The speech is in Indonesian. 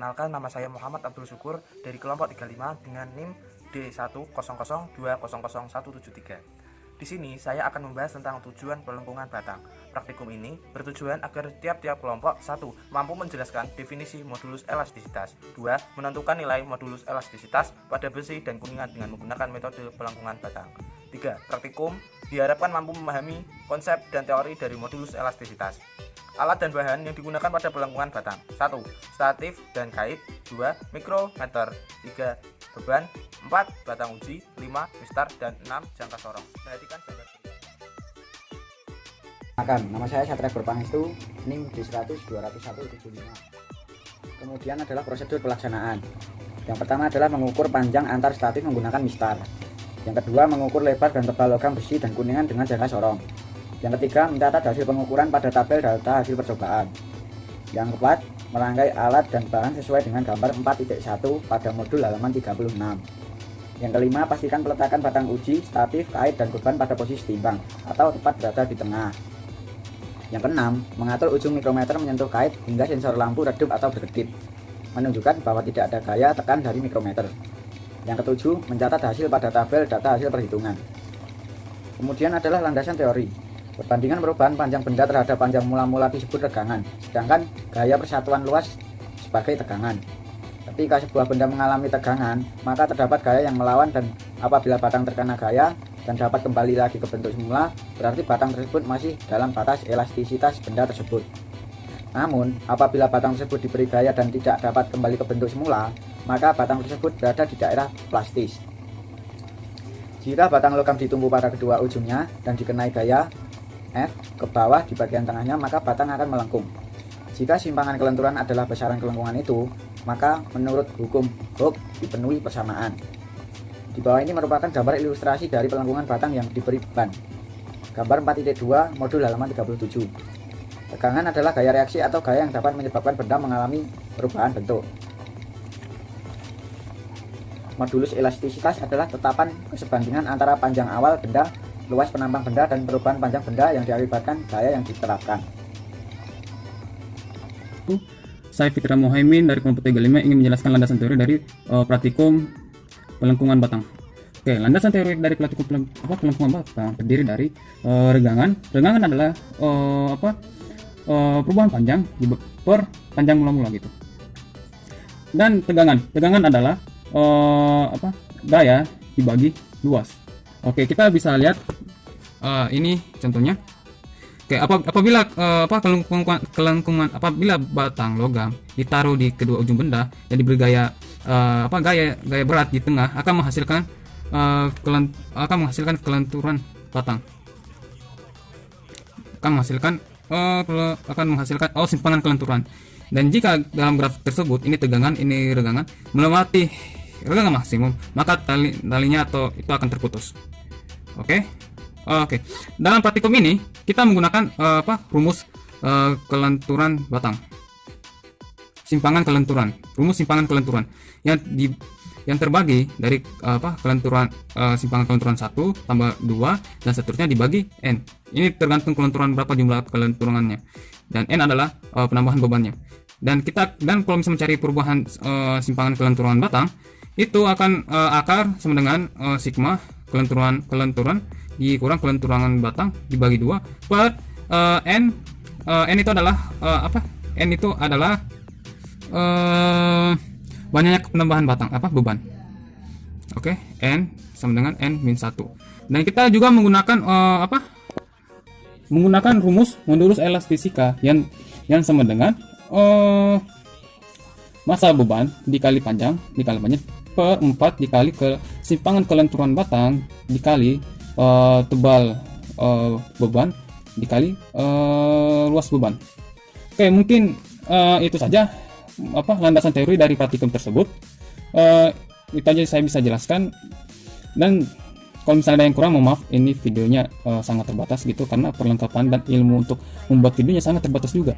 Perkenalkan, nama saya Muhammad Abdul Syukur dari kelompok 35 dengan NIM D100200173. Di sini saya akan membahas tentang tujuan pelengkungan batang. Praktikum ini bertujuan agar tiap-tiap kelompok 1. Mampu menjelaskan definisi modulus elastisitas, 2. Menentukan nilai modulus elastisitas pada besi dan kuningan dengan menggunakan metode pelengkungan batang, 3. Praktikum diharapkan mampu memahami konsep dan teori dari modulus elastisitas. Alat dan bahan yang digunakan pada pelengkungan batang: 1. Statif dan kait, 2. Mikrometer, 3. Beban, 4. Batang uji, 5. Mistar, dan 6. Jangka sorong. Perhatikan gambar. Nama saya Satria Berpangestu, NIM D100200175. Kemudian adalah prosedur pelaksanaan. Yang pertama adalah mengukur panjang antar statif menggunakan mistar. Yang kedua, mengukur lebar dan tebal logam besi dan kuningan dengan jangka sorong. Yang ketiga, mencatat hasil pengukuran pada tabel data hasil percobaan. Yang keempat, merangkai alat dan bahan sesuai dengan gambar 4.1 pada modul halaman 36. Yang kelima, pastikan peletakan batang uji, statif, kait, dan beban pada posisi timbang atau tepat berada di tengah. Yang keenam, mengatur ujung mikrometer menyentuh kait hingga sensor lampu redup atau berkedip, menunjukkan bahwa tidak ada gaya tekan dari mikrometer. Yang ketujuh, mencatat hasil pada tabel data hasil perhitungan. Kemudian adalah landasan teori. Perbandingan perubahan panjang benda terhadap panjang mula-mula disebut regangan, sedangkan gaya persatuan luas sebagai tegangan. Ketika sebuah benda mengalami tegangan, maka terdapat gaya yang melawan, dan apabila batang terkena gaya dan dapat kembali lagi ke bentuk semula, berarti batang tersebut masih dalam batas elastisitas benda tersebut. Namun, apabila batang tersebut diberi gaya dan tidak dapat kembali ke bentuk semula, maka batang tersebut berada di daerah plastis. Jika batang logam ditumpu pada kedua ujungnya dan dikenai gaya F ke bawah di bagian tengahnya, maka batang akan melengkung. Jika simpangan kelenturan adalah besaran kelengkungan itu, maka menurut hukum Hooke dipenuhi persamaan. Di bawah ini merupakan gambar ilustrasi dari pelengkungan batang yang diberi beban. Gambar 4.2 modul halaman 37. Tegangan adalah gaya reaksi atau gaya yang dapat menyebabkan benda mengalami perubahan bentuk. Modulus elastisitas adalah tetapan kesebandingan antara panjang awal benda, luas penampang benda, dan perubahan panjang benda yang diakibatkan gaya yang diterapkan. Saya Fitra Mohaimin dari kelompok 35 ingin menjelaskan landasan teori dari praktikum pelengkungan batang. Oke, landasan teori dari praktikum pelengkungan batang terdiri dari regangan. Regangan adalah perubahan panjang per panjang mula-mula gitu. Dan tegangan adalah gaya dibagi luas. Oke, kita bisa lihat ini contohnya. Oke, apabila apabila batang logam ditaruh di kedua ujung benda dan diberi gaya gaya berat di tengah, akan menghasilkan kelenturan batang. Akan menghasilkan simpangan kelenturan. Dan jika dalam grafik tersebut ini tegangan, ini regangan, melewati regangan maksimum, maka talinya atau itu akan terputus. Oke. Dalam praktikum ini kita menggunakan rumus kelenturan batang. Rumus simpangan kelenturan yang terbagi dari kelenturan simpangan kelenturan 1 tambah 2 dan seterusnya dibagi n. Ini tergantung kelenturan berapa jumlah kelenturannya. Dan n adalah penambahan bebannya. Dan kalau bisa mencari perubahan simpangan kelenturan batang, itu akan akar sama dengan sigma kelenturan dikurang kelenturan batang dibagi 2 per n. N itu adalah n itu adalah banyaknya penambahan batang beban. Oke, n sama dengan n min 1. Dan kita juga menggunakan menggunakan rumus modulus elastisika yang sama dengan massa beban dikali panjang per 4 dikali kesimpangan kelenturan batang dikali tebal beban dikali luas beban. Oke, mungkin itu saja landasan teori dari praktikum tersebut. Itu aja saya bisa jelaskan. Dan kalau misalnya ada yang kurang, mohon maaf, ini videonya sangat terbatas gitu, karena perlengkapan dan ilmu untuk membuat videonya sangat terbatas juga.